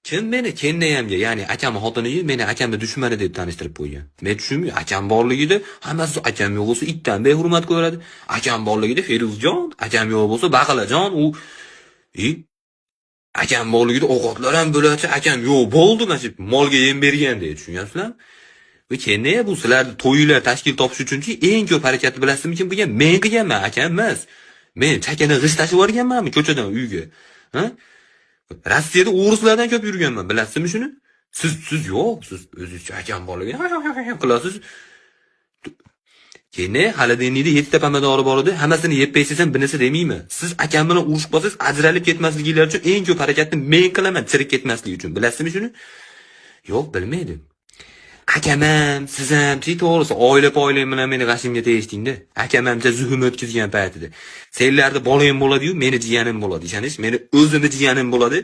Kim meni kennayamga, ya'ni akam xotiniga meni akamni dushmani deb tanishtirib qo'ygan. Men tushunmayman. Akam borligida hammasi akam yo'q bo'lsa itdan behurmat ko'radi. Akam borligida Feruzjon, akam yo'q bo'lsa Baqalajon, akam borligida ovqatlar ham bo'ladi, akam yo'q bo'ldi, mana shu molga yem bergan deb tushunyapsizlarmi? Va kennaya bu sizlarni to'ylar tashkil topish uchunchi eng ko'p harakatni bilasizmi kim qilgan? Men qilganman, akam emas. Men chakana g'isht tashib yuborganmanmi ko'chadan uyga? Ha? Rossiyada o'g'rislardan ko'p yurganman, bilasizmi shuni? Siz yo'q, siz o'zingizcha akam borligini qilasiz. Keyin hali denida 7 ta pomidori bor edi, hammasini yeb qo'ysam bunisi demayman. Siz akam bilan urushib qolsangiz, ajralib ketmasligingiz uchun eng ko'p harakatni men qilaman, chirik ketmaslik uchun. Bilasizmi shuni? Yo'q, bilmaydim. Akam ham, siz ham to'g'risi oila bilan meni g'ashimga tegishdingda. Akam ham zuhum o'tkazgan paytida. Senlarda bolam bo'ladi-yu, meni jiyanim bo'ladi. Ishonish, meni o'zimni jiyanim bo'ladi.